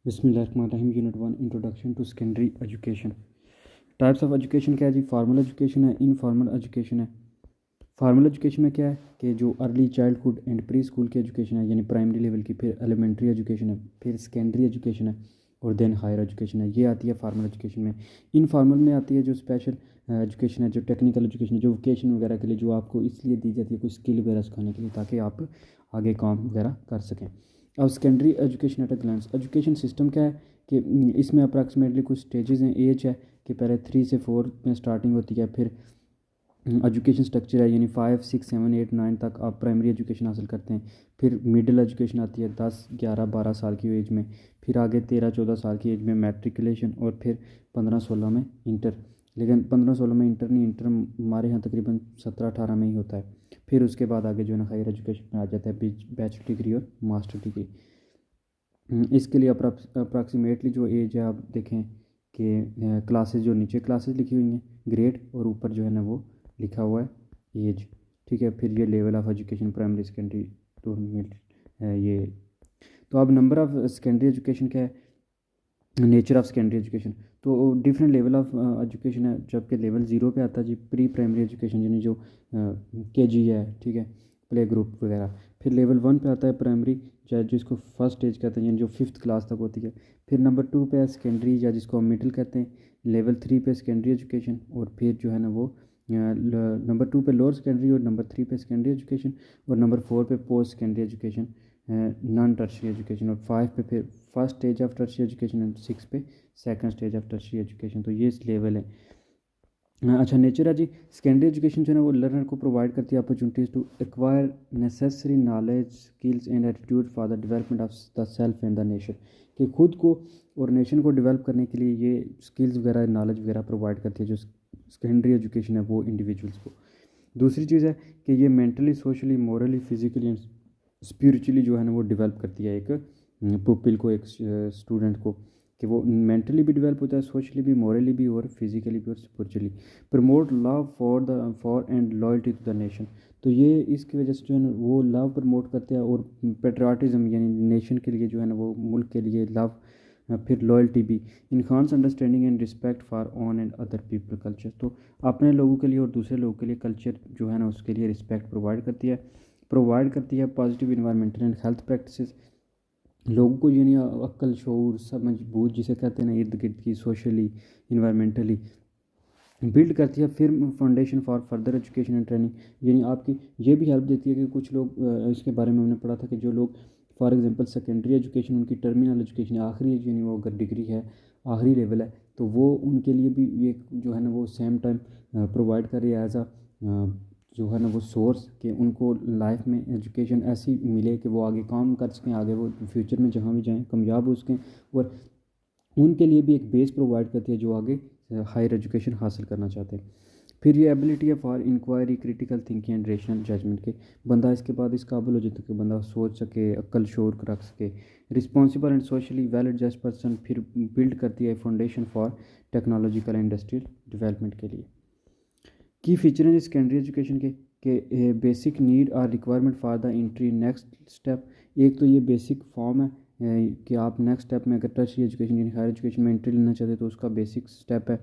बिस्मिल्लाहिर्रहमानिर्रहीम unit 1 introduction to secondary education. Types of education क्या है जी? फॉर्मल एजुकेशन है, इनफॉर्मल एजुकेशन है। फॉर्मल एजुकेशन में क्या है कि जो early childhood and pre school की एजुकेशन है यानी प्राइमरी लेवल की, फिर एलिमेंट्री एजुकेशन है, फिर सेकेंडरी एजुकेशन है और देन हायर एजुकेशन है, ये आती है फॉर्मल एजुकेशन में। इनफॉर्मल में आती है जो स्पेशल एजुकेशन है, जो टेक्निकल एजुकेशन है, जो वोकेशन वगैरह के लिए जो आपको इसलिए दी जाती है कोई स्किल वगैरह सिखाने के लिए ताकि आप आगे काम वगैरह कर सकें। अब secondary education at a glance, education system क्या है कि इसमें अप्रॉक्सीमेटली कुछ स्टेजेस हैं। एज है कि पहले 3 से 4 में स्टार्टिंग होती है, फिर एजुकेशन स्ट्रक्चर है यानी 5, 6, 7, 8, 9 तक आप प्राइमरी एजुकेशन हासिल करते हैं। फिर मिडिल एजुकेशन आती है 10, 11, 12 साल की एज में। फिर आगे 13, 14 साल की एज में मैट्रिकुलेशन और फिर 15, 16 में इंटर। लेकिन 15, 16 में इंटर नहीं, इंटर हमारे यहाँ तकरीबन 17, 18 में ही होता है। फिर उसके बाद आगे जो है ना हायर एजुकेशन में आ जाता है बैचलर डिग्री और मास्टर डिग्री। इसके लिए अप्रॉक्सीमेटली जो एज है आप देखें कि क्लासेस जो नीचे क्लासेस लिखी हुई हैं ग्रेड और ऊपर जो है ना वो लिखा हुआ है एज। ठीक है, फिर ये level of education primary secondary to mid है ये। तो अब नंबर ऑफ सेकेंडरी एजुकेशन क्या है, नेचर ऑफ सेकेंडरी एजुकेशन। तो डिफरेंट लेवल ऑफ एजुकेशन है, जबकि लेवल 0 पे आता है जी प्री प्राइमरी एजुकेशन यानी जो केजी है, ठीक है, प्ले ग्रुप वगैरह। फिर लेवल 1 पे आता है प्राइमरी, चाहे जिसको फर्स्ट स्टेज कहते हैं यानी जो 5th क्लास तक होती है। फिर नंबर 2 पे है सेकेंडरी या जिसको हम मिडिल कहते हैं। लेवल 3 पे सेकेंडरी एजुकेशन और फिर जो है ना वो नंबर 2 पे लोअर सेकेंडरी और नंबर 3 पे सेकेंडरी एजुकेशन और नंबर 4 पे post secondary education, non tertiary education और 5 पे फिर first stage of tertiary education and 6 पे second stage of tertiary education. तो ये इस लेवल है। अच्छा, नेचर है जी, सेकेंडरी एजुकेशन जो है ना वो लर्नर को प्रोवाइड करती है opportunities to acquire necessary knowledge, skills and attitude for the development of the self and the nation. कि खुद को और नेशन को डेवलप करने के लिए ये स्किल्स वगैरह नॉलेज वगैरह प्रोवाइड करती है जो सेकेंडरी एजुकेशन है वो इंडिविजुअल्स को। दूसरी चीज़ है कि ये mentally, socially, morally, physically and spiritually जो है ना वो डेवलप करती है एक पुपिल को, एक स्टूडेंट को, कि वो मेंटली भी डेवलप होता है, सोशली भी, मोरली भी और फिजिकली भी और spiritually. Promote love for and loyalty to the nation. तो ये इसकी वजह से जो है ना वो लव प्रमोट करते हैं और पेट्रियाटिज्म यानी नेशन के लिए जो है ना वो मुल्क के लिए लव, फिर लॉयल्टी भी। Enhance understanding and respect for on and other people culture. तो अपने लोगों के लिए और दूसरे लोगों के लिए कल्चर जो है ना उसके लिए रिस्पेक्ट प्रोवाइड करती है positive environmental and health practices. लोगों को यानी अक्ल, शऊर, समझ, बूझ जिसे कहते हैं ना इर्द गिर्द की, सोशली, इन्वायरमेंटली बिल्ड करती है। फिर foundation for further education and training यानी आपकी ये भी हेल्प देती है कि कुछ लोग इसके बारे में हमने पढ़ा था कि जो लोग फॉर एग्जांपल सेकेंडरी एजुकेशन उनकी टर्मिनल एजुकेशन है, आखिरी यानी वो अगर डिग्री है, आखिरी लेवल है, तो वो उनके लिए भी ये जो है ना वो सेम टाइम प्रोवाइड कर रही है एज अ जो है ना वो सोर्स, कि उनको लाइफ में एजुकेशन ऐसी मिले कि वो आगे काम कर सकें, आगे वो फ्यूचर में जहाँ भी जाएँ कामयाब हो सकें। और उनके लिए भी एक बेस प्रोवाइड करती है जो आगे हायर एजुकेशन हासिल करना चाहते हैं। फिर ये एबिलिटी है for inquiry, critical thinking and rational judgement के। बंदा इसके बाद इस काबिल हो जाता है कि बंदा सोच सके, अक्ल शोर रख सके। Responsible and socially well adjust person फिर बिल्ड करती है foundation for technological and industrial development के लिए। की फीचर हैं सेकेंडरी एजुकेशन के बेसिक नीड और requirement for the entry next step. एक तो ये बेसिक फॉर्म है कि आप नेक्स्ट स्टेप में अगर टर्शियरी एजुकेशन यानी हायर एजुकेशन में एंट्री लेना चाहते हैं तो उसका बेसिक स्टेप है।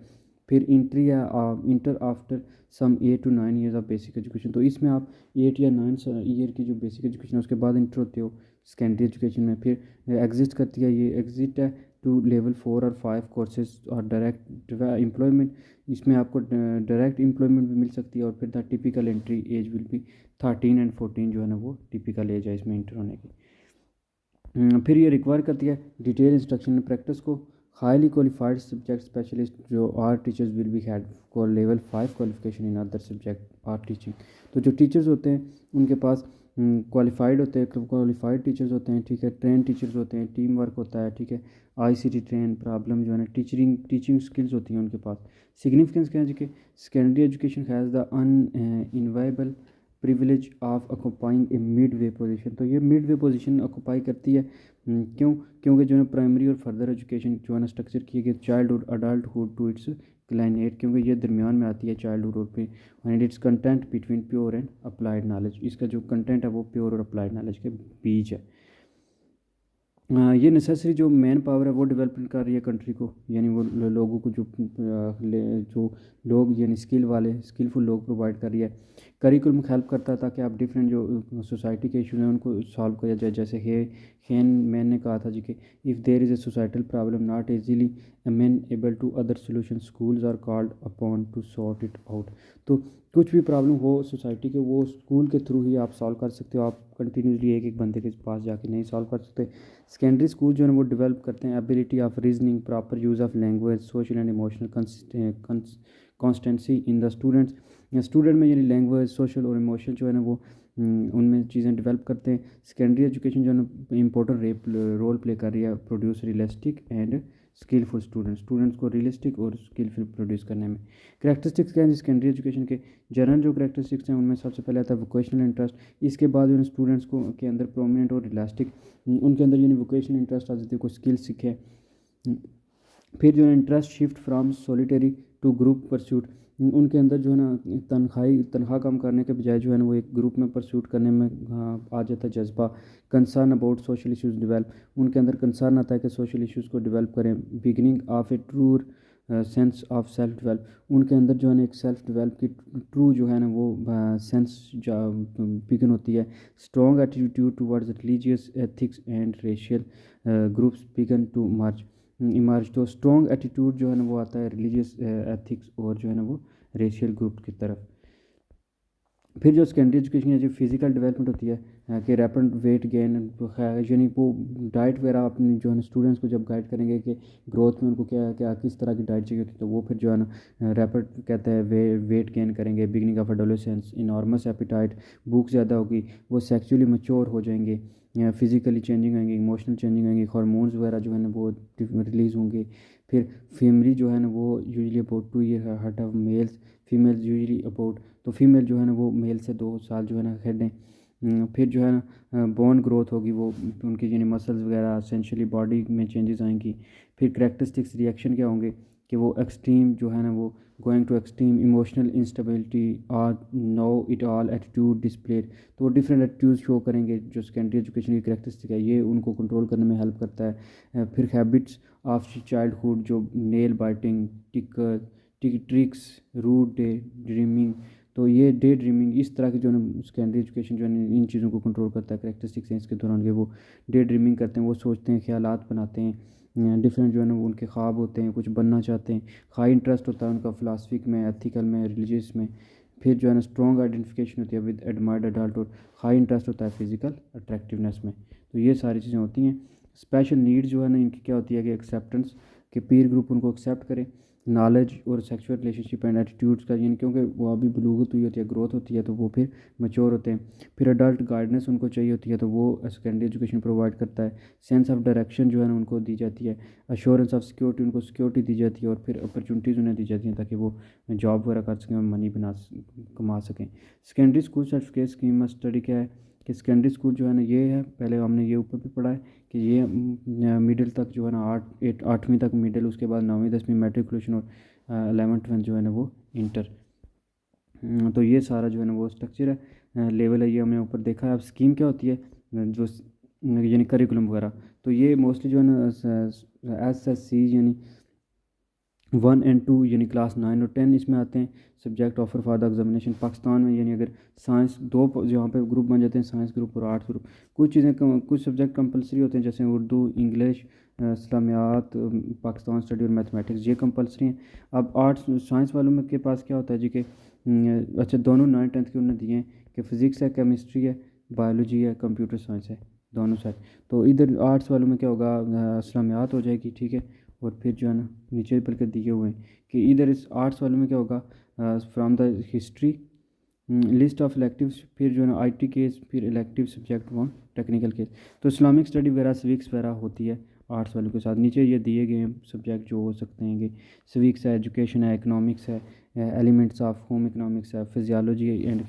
फिर इंट्री है enter after some 8 to 9 years of basic education. तो इसमें आप 8 या 9 ईयर की जो बेसिक एजुकेशन है उसके बाद इंटर होते हो सेकेंडरी एजुकेशन में। फिर एग्जिस्ट करती है, ये एग्जिट है टू लेवल 4 और 5 कोर्सेज और डायरेक्ट एम्प्लॉयमेंट। इसमें आपको डायरेक्ट एम्प्लॉयमेंट भी मिल सकती है। और फिर the typical entry age will be 13 and 14 जो है ना वो टिपिकल एज है इसमें इंटर होने की। फिर ये रिक्वायर करती है डिटेल इंस्ट्रक्शन एंड प्रैक्टिस को। हाईली क्वालिफाइड सब्जेक्ट स्पेशलिस्ट जो art teachers will be had को level 5 qualification in other subject art teaching. तो जो टीचर्स होते हैं उनके पास क्वालिफाइड होते हैं, क्वालिफाइड टीचर्स होते हैं, ठीक है, ट्रेन टीचर्स होते हैं, टीम वर्क होता है, ठीक है, आईसीटी ट्रेन, प्रॉब्लम जो है ना टीचिंग स्किल्स होती हैं उनके पास। सिग्निफिकेंस क्या है जी कि secondary education has the enviable privilege of occupying a mid way position. तो ये मिड वे पोजीशन ऑक्यूपाई करती है। क्यों? क्योंकि जो है प्राइमरी और फर्दर एजुकेशन जो है ना स्ट्रक्चर किए गए चाइल्डहुड अडल्टहुड टू इट्स क्लाइनेट, क्योंकि ये दरमियान में आती है चाइल्डहुड और फिर and it's content between pure and applied knowledge. इसका जो कंटेंट है वो प्योर और अप्लाइड नॉलेज के बीच है। ये नेसेसरी जो मैन पावर है वो डेवलपमेंट कर रही है कंट्री को, यानी वो लोगों को जो जो लोग यानी स्किलफुल लोग प्रोवाइड कर रही है। करिकुलम हेल्प करता है ताकि आप डिफरेंट जो सोसाइटी के इशूज़ हैं उनको सॉल्व किया जाए। जैसे हेन मैन ने कहा था जी कि if there is a societal problem not easily amenable to other solution schools are called upon to sort it out. तो कुछ भी प्रॉब्लम हो सोसाइटी के, वो स्कूल के थ्रू ही आप सॉल्व कर सकते हो। आप कंटिन्यूसली एक एक बंदे के पास जाके नहीं सॉल्व कर सकते। सेकेंडरी स्कूल जो है वो डेवलप करते हैं ability of reasoning, proper use of language, social and emotional constituency in the student में, यानी लैंग्वेज, सोशल और इमोशनल जो है ना वो उनमें चीज़ें डेवलप करते हैं। सेकेंडरी एजुकेशन जो है ना इंपॉर्टेंट रोल प्ले कर रही है produce realistic and skilful students को रियलिस्टिक और स्किलफुल प्रोड्यूस करने में। करैक्टरिस्टिक्स क्या है सेकेंडरी एजुकेशन के? जनरल जो करैक्टरिस्टिक्स हैं उनमें सबसे पहले आता है वोकेशनल इंटरेस्ट। इसके बाद जो स्टूडेंट्स को के अंदर प्रोमिनेंट और रियलिस्टिक, उनके अंदर यानी वोकेशनल इंटरेस्ट आ जाती है, कोई स्किल सीखे। फिर जो है interest shift from solitary to group pursuit, उनके अंदर जो है ना तनख्वाह कम करने के बजाय जो है ना वो एक ग्रुप में परस्यूट करने में आ जाता है जज्बा। Concern about social issues develop, उनके अंदर कंसर्न आता है कि सोशल इश्यूज़ को डेवलप करें। Beginning of A true sense of self develop, उनके अंदर जो है ना एक सेल्फ डेवलप की ट्रू जो है ना वो सेंस बिगिन होती है। Strong attitude towards religious ethics and racial groups began to emerge. तो स्ट्रॉन्ग एटीट्यूड जो है ना वो आता है रिलीजियस एथिक्स और जो है ना वो रेशियल ग्रुप की तरफ। फिर जो सेकेंडरी एजुकेशन है जो फिजिकल डेवलपमेंट होती है कि रैपिड वेट गेन, यानी वो डाइट वगैरह अपनी जो है ना स्टूडेंट्स को जब गाइड करेंगे कि ग्रोथ में उनको क्या क्या किस तरह की डाइट चाहिए होती है, तो वो फिर जो है ना रैपिड कहते हैं वेट गेन करेंगे। Beginning of adolescence, enormous appetite, भूख ज़्यादा होगी, वो सेक्सुअली मैच्योर हो जाएंगे, फिजिकली चेंजिंग आएंगी, इमोशनल चेंजिंग आएंगी, हार्मोन्स वगैरह जो है ना वो रिलीज़ होंगे। फिर फैमिली जो है ना वो यूजली अबाउट 2 ईयर हट of males, females usually about, तो फीमेल जो है ना वो मेल से 2 साल जो है ना हेड हैं। फिर जो है ना बोन ग्रोथ होगी, वो उनकी यानी मसल्स वगैरह एसेंशियली बॉडी में चेंजेस आएंगी। फिर करेक्टरिस्टिक्स रिएक्शन क्या होंगे कि वो एक्सट्रीम जो है ना वो going to extreme emotional instability और know it all attitude displayed, तो वो डिफरेंट एटीट्यूड शो करेंगे। जो सेकेंडरी एजुकेशन की करेक्टरिस्टिक है ये उनको कंट्रोल करने में हेल्प करता है। फिर हैबिट्स ऑफ चाइल्डहुड जो nail biting, tricks, root day dreaming, तो ये डे ड्रीमिंग इस तरह की जो है सेकेंडरी एजुकेशन जो है इन चीज़ों को कंट्रोल करता है। करेक्टरिस्टिक्स हैं इसके दौरान के वो डे ड्रीमिंग करते हैं, वो सोचते हैं, ख्यालात बनाते हैं, डिफरेंट जो है ना उनके ख्वाब होते हैं, कुछ बनना चाहते हैं। हाई इंटरेस्ट होता है उनका फिलासफिक में, एथिकल में, रिलीजियस में। फिर जो है ना स्ट्रॉन्ग आइडेंटिफिकेशन होती है विद एडमायर्ड अडल्ट, और हाई इंटरेस्ट होता है फिजिकल अट्रैक्टिवनेस में। तो ये सारी चीज़ें होती हैं। स्पेशल नीड्स जो है ना इनकी क्या होती है कि एक्सेप्टेंस, के पीर ग्रुप उनको एक्सेप्ट करे। नॉलेज और सेक्सुअल रिलेशनशिप एंड एटीट्यूड्स का, यानी क्योंकि वो अभी बलूगत हुई होती है, ग्रोथ होती है, तो वो फिर मैच्योर होते हैं। फिर अडल्ट गाइडेंस उनको चाहिए होती है, तो वो सेकेंडरी एजुकेशन प्रोवाइड करता है। सेंस ऑफ डायरेक्शन जो है ना उनको दी जाती है। अश्योरेंस ऑफ सिक्योरिटी, उनको सिक्योरिटी दी जाती है। और फिर अपॉर्चुनिटीज़ उन्हें दी जाती हैं ताकि वो जॉब वगैरह कर सकें और मनी कमा सकें। Secondary school certificate scheme study क्या है कि सेकेंडरी स्कूल जो है ना ये है, पहले हमने ये ऊपर भी पढ़ा है कि ये मिडिल तक जो है ना 8वीं तक मिडिल, उसके बाद 9वीं 10वीं मैट्रिकुलेशन, और 11th जो है ना वो इंटर। तो ये सारा जो है ना वो स्ट्रक्चर है, लेवल है, ये हमने ऊपर देखा है। अब स्कीम क्या होती है जो यानी करिकुलम वगैरह, तो ये मोस्टली जो है ना SSC यानी 1 और 2 यानी क्लास 9 और 10 इसमें आते हैं। Subject offer for the examination Pakistan में, यानी अगर साइंस जहाँ पे ग्रुप बन जाते हैं, साइंस ग्रुप और आर्ट्स ग्रुप, कुछ सब्जेक्ट कंपलसरी होते हैं जैसे उर्दू, इंग्लिश, इस्लामियात, पाकिस्तान स्टडी और मैथमेटिक्स, ये कंपलसरी हैं। अब आर्ट्स साइंस वालों में के पास क्या होता है जी कि अच्छा दोनों 9th 10th के उन्होंने दिए हैं कि फ़िज़िक्स है, केमिस्ट्री है, बायोलॉजी है, कंप्यूटर साइंस है, दोनों साइड। तो इधर आर्ट्स वालों में क्या होगा, इस्लामियात हो जाएगी, ठीक है। और फिर जो है ना नीचे पर के दिए हुए हैं कि इधर इस आर्ट्स वालों में क्या होगा, from the history, list of electives, फिर जो है ना IT केस, फिर elective subject one, technical case. तो इस्लामिक स्टडी वगैरह सिविक्स वगैरह होती है आर्ट्स वालों के साथ। नीचे ये दिए गए हैं सब्जेक्ट जो हो सकते हैं कि सिविक्स है, एजुकेशन है, इकनॉमिक्स है, एलिमेंट्स ऑफ होम इकनॉमिक्स है, फिजियोलॉजी एंड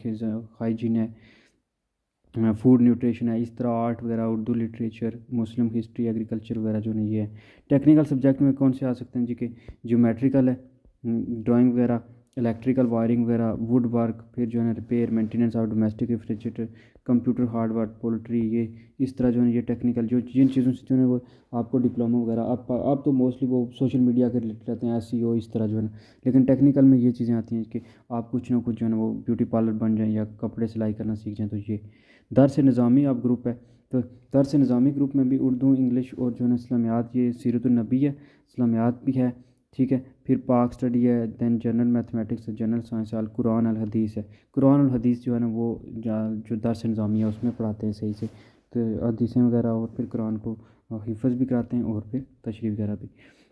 हाइजीन है, फूड न्यूट्रिशन है, इस तरह आर्ट वगैरह, उर्दू लिटरेचर, मुस्लिम हिस्ट्री, एग्रीकल्चर वगैरह जो नहीं है। टेक्निकल सब्जेक्ट में कौन से आ सकते हैं जी के ज्योमेट्रिकल है, ड्राइंग वगैरह, इलेक्ट्रिकल वायरिंग वगैरह, वुड वर्क, फिर जो है ना repair maintenance of domestic refrigerator, computer hardware, poultry, ये इस तरह जो है ये टेक्निकल जो जिन चीज़ों से जो है वो आपको डिप्लोमा वगैरह आप तो मोस्टली वो सोशल मीडिया के रिलेटेड रहते हैं, SEO इस तरह जो है ना, लेकिन टेक्निकल में ये चीज़ें आती हैं कि आप कुछ ना कुछ जो है ना वो ब्यूटी पार्लर बन जाएँ या कपड़े सिलाई करना सीख जाएँ। तो ये दर्स निज़ामी आप ग्रुप है, तो दर्स निज़ामी ग्रुप में भी उर्दू, इंग्लिश और जो है ना इस्लामियात, ये सीरतुन्नबी है, इस्लामियात भी है, ठीक है। फिर पाक स्टडी है, दैन जनरल मैथमेटिक्स है, जनरल साइंस, अल कुरान अल हदीस है। कुरान अल हदीस जो है ना वो जो दर्स निज़ामी है उसमें पढ़ाते हैं सही से, तो हदीसें वगैरह, और फिर कुरान को हिफ़्ज़ भी कराते हैं और फिर तशरीह वगैरह भी।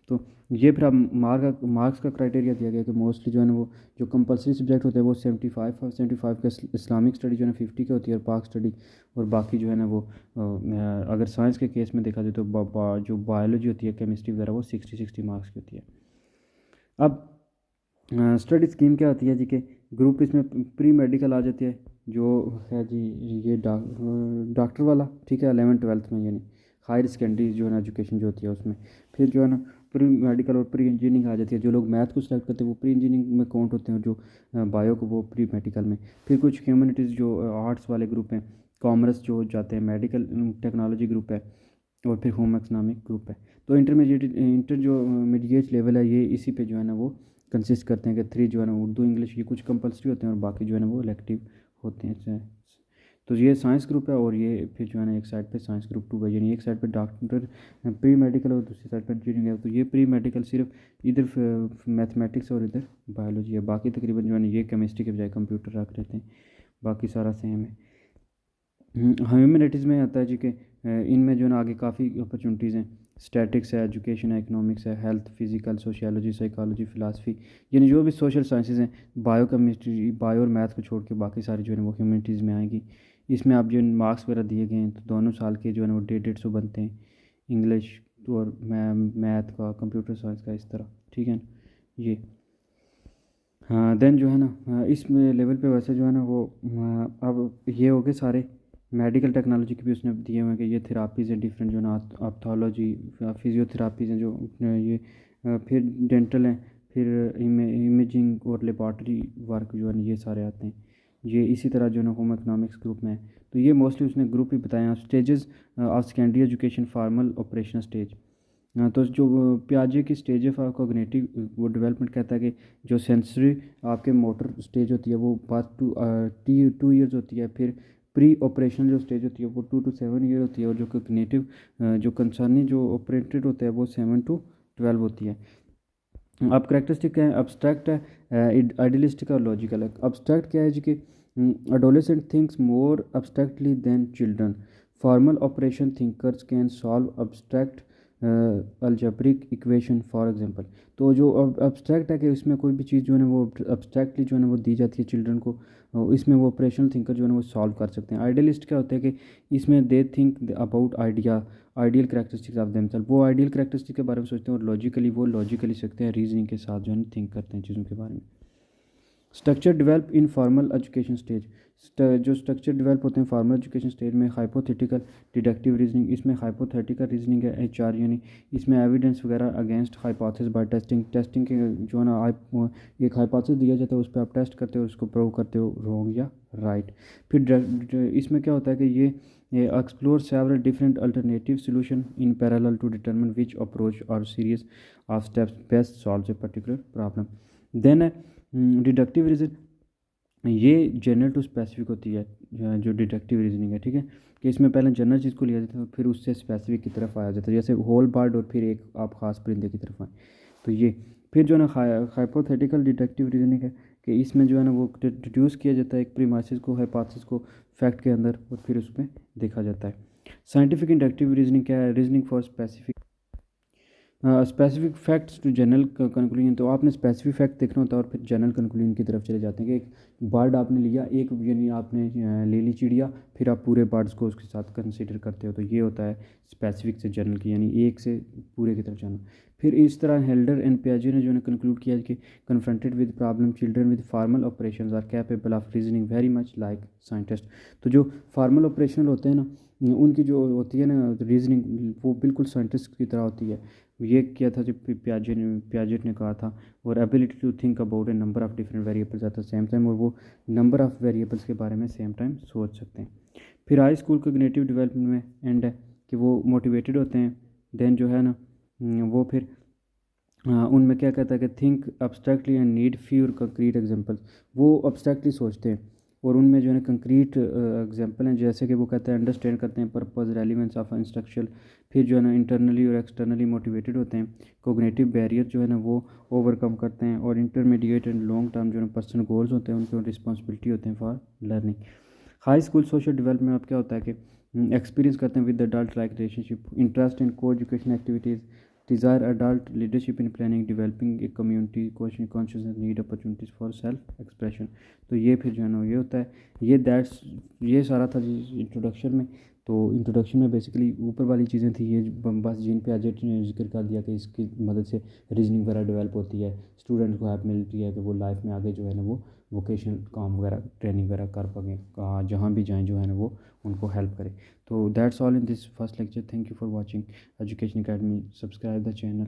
तो ये फिर अब मार्क्स का क्राइटेरिया दिया गया कि मोस्टली जो है ना वो जो कंपलसरी सब्जेक्ट होते हैं वो 75 का, इस्लामिक स्टडी जो है ना 50 की होती है, और पाक स्टडी, और बाकी जो है ना वो अगर साइंस के केस में देखा जाए तो जो बायोलॉजी होती है, केमिस्ट्री वगैरह, वो 60 मार्क्स की होती है। अब स्टडी स्कीम क्या होती है जी, के ग्रुप इसमें प्री मेडिकल आ जाती है, जो है जी ये डॉक्टर वाला, ठीक है, 11th-12th में, यानी हायर सेकेंडरी जो है ना एजुकेशन जो होती है उसमें। फिर जो है ना प्री मेडिकल और प्री इंजीनियरिंग आ जाती है। जो लोग मैथ को सिलेक्ट करते हैं वो प्री इंजीनियरिंग में काउंट होते हैं, जो बायो को वो प्री मेडिकल में। फिर कुछ ह्यूमनिटीज़ जो आर्ट्स वाले ग्रुप हैं, कॉमर्स जो जाते हैं, मेडिकल टेक्नोलॉजी ग्रुप है, और फिर होम इकनॉमिक ग्रुप है। तो इंटर जो मीडिएट लेवल है ये इसी पे जो है ना वो कंसिस्ट करते हैं कि 3 जो है ना उर्दू, इंग्लिश, ये कुछ कंपलसरी होते हैं और बाकी जो है ना वो इलेक्टिव होते हैं। तो ये साइंस ग्रुप है, और ये फिर जो है ना एक साइड पे साइंस ग्रुप 2 है, यानी एक साइड पे डॉक्टर प्री मेडिकल और दूसरी साइड पे इंजीनियरिंग है। तो ये प्री मेडिकल सिर्फ इधर मैथमेटिक्स और इधर बायोलॉजी है, बाकी तकरीबन जो है ना ये केमिस्ट्री के बजाय कंप्यूटर रख रहते हैं, बाकी सारा सेम है। ह्यूमैनिटीज़ में आता है जी कि इनमें जो है ना आगे काफ़ी अपॉर्चुनिटीज़ हैं। स्टैटिक्स है, एजुकेशन है, इकोनॉमिक्स है, health, physical, sociology, psychology, philosophy, यानी जो भी सोशल साइंसेज़ हैं, बायो केमिस्ट्री, बायो और मैथ को छोड़ के बाकी सारी जो है ना वो ह्यूमैनिटीज़ में आएगी। इसमें आप जो मार्क्स वगैरह दिए गए हैं तो दोनों साल के जो है ना वो 150 बनते हैं, इंग्लिश और मैथ का, कंप्यूटर साइंस का, इस तरह, ठीक है ना ये। हाँ, देन जो है ना इस लेवल पे वैसे जो है ना वो अब ये हो गए सारे। मेडिकल टेक्नोलॉजी के भी उसने दिए हुए हैं कि ये थेरापीज़ हैं डिफरेंट, जो है ना ऑप्थोलॉजी, फिजियोथेरापीज़ हैं जो ये फिर डेंटल हैं, फिर इमेजिंग और लेबॉर्ट्री वर्क जो है ना ये सारे आते हैं। ये इसी तरह जो है ना होम इकोनॉमिक्स ग्रुप में है। तो ये मोस्टली उसने ग्रुप ही बताए हैं। Stages of secondary education, formal, operational stage. हाँ, तो जो पियाजे की स्टेज ऑफ कॉग्निटिव वो डेवलपमेंट कहता है कि जो सेंसरी आपके मोटर स्टेज होती है वो बात 2 ईयर्स होती है। फिर प्री ऑपरेशनल जो स्टेज होती है वो 2 to 7 ईयर होती है, और जो कॉग्निटिव जो कंसर्निंग जो ऑपरेटेड होता है वो 7 to 12 होती है। अब करेक्टरिस्टिक क्या है, अब्स्ट्रैक्ट है, आइडियलिस्टिक और लॉजिकल है। अब्स्ट्रैक्ट क्या है जी कि adolescent thinks more abstractly than children. Formal operation thinkers can solve abstract algebraic equation for example। तो जो abstract है कि इसमें कोई भी चीज़ जो है ना वो abstractly जो है ना वो दी जाती है चिल्ड्रन को, इसमें वो ऑपरेशनल थिंकर जो है ना वो सॉल्व कर सकते हैं। आइडियलिस्ट क्या होता है कि इसमें they think about ideal characteristics of themselves, वो आइडियल करेक्टरिस्टिक के बारे में सोचते हैं, और लॉजिकली सीखते हैं, रीजनिंग के साथ जो है ना थिंक करते हैं चीज़ों के बारे में। Structure develop in formal education stage. जो स्ट्रक्चर डेवलप होते हैं फॉर्मल एजुकेशन स्टेज में, हाइपोथेटिकल, डिडक्टिव रीजनिंग, इसमें हाइपोथेटिकल रीजनिंग है, HR, यानी इसमें एविडेंस वगैरह अगेंस्ट हाइपोथेसिस बाय टेस्टिंग के जो है ना एक हाइपोथेसिस दिया जाता है, उस पर आप टेस्ट करते हो, उसको प्रूव करते हो रॉन्ग या राइट। फिर इसमें क्या होता है कि ये explore several different alternative solution in parallel to determine which approach or series of steps best solve a particular problem. Then deductive reason, ये जनरल टू स्पेसिफिक होती है, जो डिडक्टिव रीजनिंग है, ठीक है, कि इसमें पहले जनरल चीज़ को लिया जाता है फिर उससे स्पेसिफिक की तरफ आया जाता है, जैसे होल बर्ड और फिर एक आप ख़ास परिंदे की तरफ आए। तो ये फिर जो है ना हाइपोथेटिकल डिडक्टिव रीजनिंग है कि इसमें जो है ना वो डिड्यूस किया जाता है एक प्रीमाइसिस को, हाइपोथेसिस को फैक्ट के अंदर, और फिर उसमें देखा जाता है। साइंटिफिक इंडक्टिव रीजनिंग क्या है, reasoning for specific specific facts to general conclusion. तो आपने स्पेसिफिक फैक्ट देखना होता है और फिर जनरल कंक्लूजन की तरफ चले जाते हैं कि एक बर्ड आपने लिया, एक यानी आपने ले ली चिड़िया, फिर आप पूरे बर्ड्स को उसके साथ कंसीडर करते हो। तो ये होता है स्पेसिफिक से जनरल की, यानी एक से पूरे की तरफ जाना। फिर इस तरह हेल्डर एंड पियाजे ने जो है कंक्लूड किया कि confronted with problem children with formal operations are capable of reasoning very much like scientist. तो जो फार्मल ऑपरेशनल होते हैं ना उनकी जो होती है ना रीजनिंग, वो बिल्कुल साइंटिस्ट की तरह होती है। ये किया था जो पियाजेट ने कहा था। और ability to think about a number of different variables at the same time, और वो नंबर ऑफ वेरिएबल्स के बारे में सेम टाइम सोच सकते हैं। फिर हाई स्कूल कोग्निटिव डेवलपमेंट में एंड है कि वो मोटिवेटेड होते हैं। देन जो है ना वो फिर उनमें क्या कहता है कि think abstractly and need fewer concrete examples. वो अब्स्ट्रैक्टली सोचते हैं और उनमें जो है ना कंक्रीट एग्जांपल हैं, जैसे कि वो कहते हैं अंडरस्टैंड करते हैं पर्पस रेलिवेंस ऑफ इंस्ट्रक्शन। फिर जो है ना इंटरनली और एक्सटर्नली मोटिवेटेड होते हैं। कोग्निटिव बैरियर जो है ना वो ओवरकम करते हैं। और इंटरमीडिएट एंड लॉन्ग टर्म जो है पर्सनल गोल्स होते हैं, उनके रिस्पॉन्सिबिलिटी होते हैं for learning. High school social development में अब क्या होता है कि एक्सपीरियंस करते हैं with adult like relationship, interest in co education activities, desire adult leadership in planning, developing a community consciousness, need opportunities for self expression. तो ये फिर जो है ना ये होता है। ये सारा था जी इंट्रोडक्शन में। तो इंट्रोडक्शन में बेसिकली ऊपर वाली चीज़ें थी ये बस जिन पे अजय ने जिक्र कर दिया कि इसकी मदद से रीजनिंग वगैरह डेवलप होती है, स्टूडेंट को हेल्प मिलती है कि वो लाइफ में आगे जो है ना वो वोकेशनल काम वगैरह ट्रेनिंग वगैरह कर पाएँ, कहाँ जहाँ भी जाएँ जो है ना वो उनको हेल्प करें। तो that's all in this first lecture. Thank you for watching education academy. Subscribe the channel.